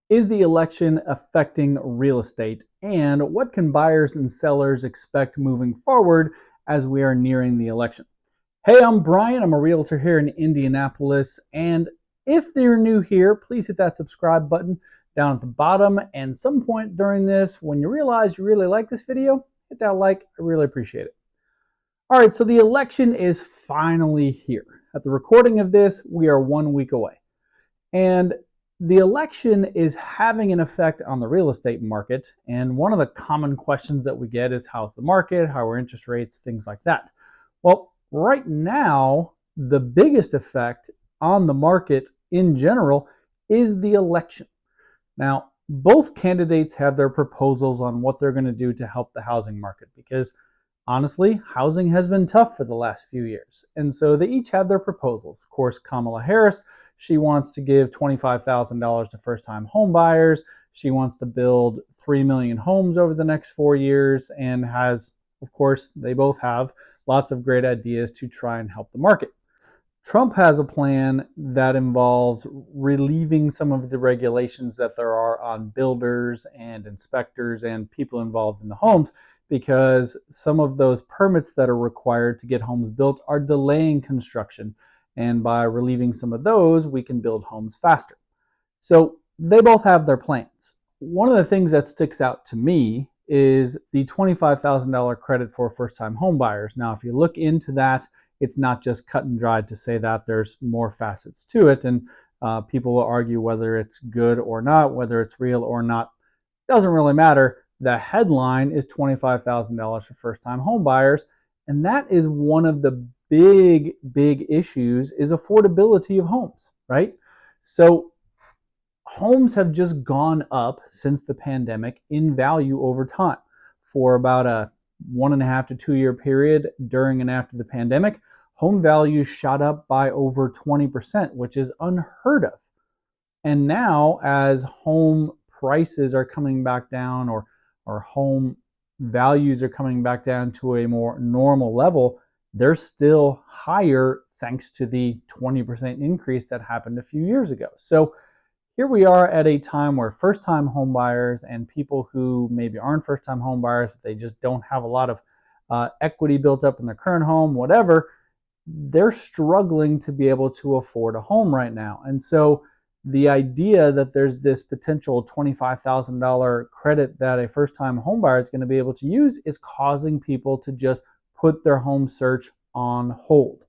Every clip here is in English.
Is the election affecting real estate? And what can buyers and sellers expect moving forward as we are nearing the election? Hey, I'm Brian. I'm a realtor here in Indianapolis. And if you're new here, please hit that subscribe button down at the bottom. And some point during this, when you realize you really like this video, hit that like. I really appreciate it. All right, so the election is finally here. At the recording of this, we are 1 week away. And the election is having an effect on the real estate market. And one of the common questions that we get is, how's the market? How are interest rates? Things like that. Well, right now, the biggest effect on the market in general is the election. Now, both candidates have their proposals on what they're going to do to help the housing market because honestly, housing has been tough for the last few years. And so they each have their proposals. Of course, Kamala Harris, she wants to give $25,000 to first-time home buyers. She wants to build 3 million homes over the next 4 years and has, of course, they both have lots of great ideas to try and help the market. Trump has a plan that involves relieving some of the regulations that there are on builders and inspectors and people involved in the homes because some of those permits that are required to get homes built are delaying construction. And by relieving some of those, we can build homes faster. So they both have their plans. One of the things that sticks out to me is the $25,000 credit for first-time home buyers. Now, if you look into that, it's not just cut and dried to say that. There's more facets to it, and people will argue whether it's good or not, whether it's real or not. Doesn't really matter. The headline is $25,000 for first-time home buyers, and that is one of the big issues is affordability of homes, right? So homes have just gone up since the pandemic in value over time. For about a 1.5 to 2 year period during and after the pandemic, home values shot up by over 20%, which is unheard of. And now, as home prices are coming back down or home values are coming back down to a more normal level, they're still higher thanks to the 20% increase that happened a few years ago. So here we are at a time where first-time home buyers and people who maybe aren't first-time home buyers, they just don't have a lot of equity built up in their current home, whatever, they're struggling to be able to afford a home right now. And so the idea that there's this potential $25,000 credit that a first-time home buyer is going to be able to use is causing people to just put their home search on hold.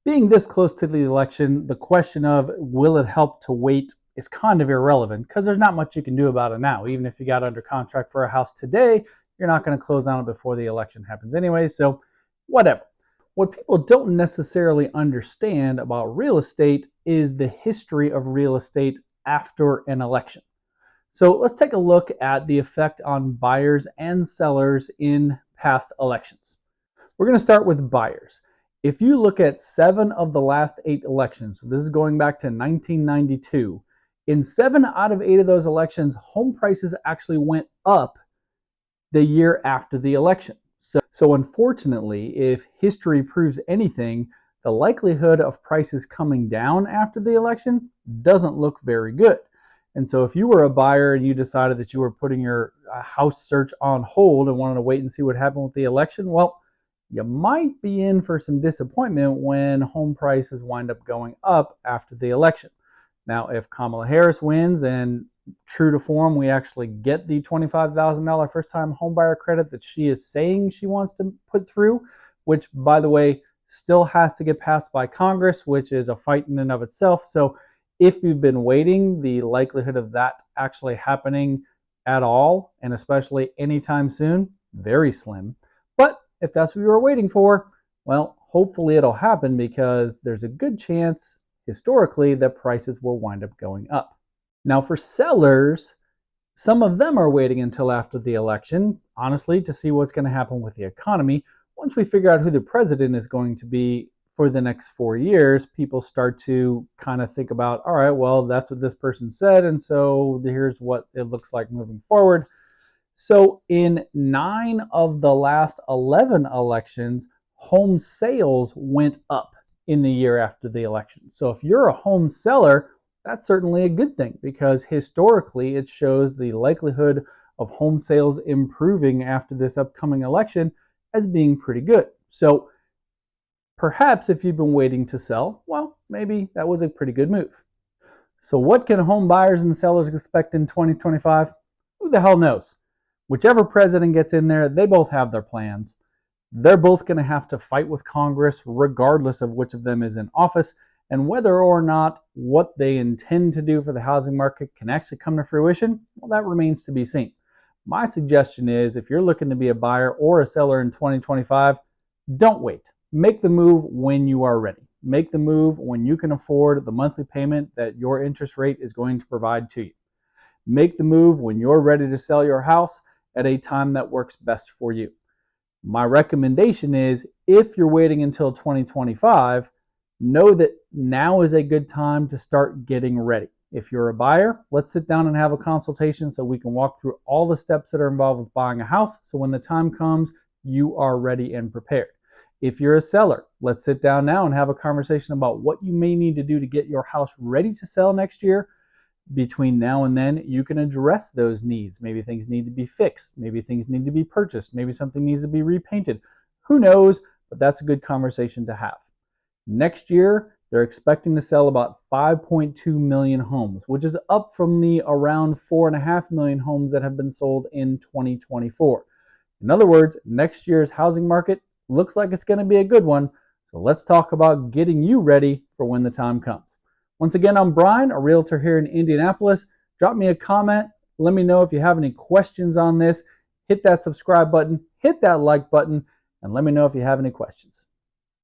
Being this close to the election, the question of will it help to wait is kind of irrelevant because there's not much you can do about it now. Even if you got under contract for a house today, you're not going to close on it before the election happens anyway, so whatever. What people don't necessarily understand about real estate is the history of real estate after an election. So let's take a look at the effect on buyers and sellers in past elections. We're going to start with buyers. If you look at 7 of the last 8 elections, so this is going back to 1992, in 7 out of 8 of those elections, home prices actually went up the year after the election. So unfortunately, if history proves anything, the likelihood of prices coming down after the election doesn't look very good. And so if you were a buyer and you decided that you were putting your house search on hold and wanted to wait and see what happened with the election, well, you might be in for some disappointment when home prices wind up going up after the election. Now, if Kamala Harris wins and true to form, we actually get the $25,000 first-time homebuyer credit that she is saying she wants to put through, which, by the way, still has to get passed by Congress, which is a fight in and of itself. So if you've been waiting, the likelihood of that actually happening at all, and especially anytime soon, very slim. But if that's what you were waiting for, well, hopefully it'll happen because there's a good chance historically that prices will wind up going up. Now for sellers, some of them are waiting until after the election, honestly, to see what's going to happen with the economy. Once we figure out who the president is going to be for the next 4 years, people start to kind of think about, all right, well, that's what this person said, and so here's what it looks like moving forward. So in 9 of the last 11 elections, home sales went up in the year after the election. So if you're a home seller, That's certainly a good thing because historically it shows the likelihood of home sales improving after this upcoming election as being pretty good. So perhaps if you've been waiting to sell, well, maybe that was a pretty good move. So what can home buyers and sellers expect in 2025? Who the hell knows? Whichever president gets in there, they both have their plans. They're both going to have to fight with Congress, regardless of which of them is in office, and whether or not what they intend to do for the housing market can actually come to fruition, well, that remains to be seen. My suggestion is if you're looking to be a buyer or a seller in 2025, don't wait. Make the move when you are ready. Make the move when you can afford the monthly payment that your interest rate is going to provide to you. Make the move when you're ready to sell your house at a time that works best for you. My recommendation is if you're waiting until 2025, know that now is a good time to start getting ready. If you're a buyer, let's sit down and have a consultation so we can walk through all the steps that are involved with buying a house so when the time comes, you are ready and prepared. If you're a seller, let's sit down now and have a conversation about what you may need to do to get your house ready to sell next year. Between now and then, you can address those needs. Maybe things need to be fixed. Maybe things need to be purchased. Maybe something needs to be repainted. Who knows? But that's a good conversation to have. Next year, they're expecting to sell about 5.2 million homes, which is up from the around 4.5 million homes that have been sold in 2024. In other words, next year's housing market looks like it's going to be a good one. So let's talk about getting you ready for when the time comes. Once again, I'm Brian, a realtor here in Indianapolis. Drop me a comment. Let me know if you have any questions on this. Hit that subscribe button, hit that like button, and let me know if you have any questions.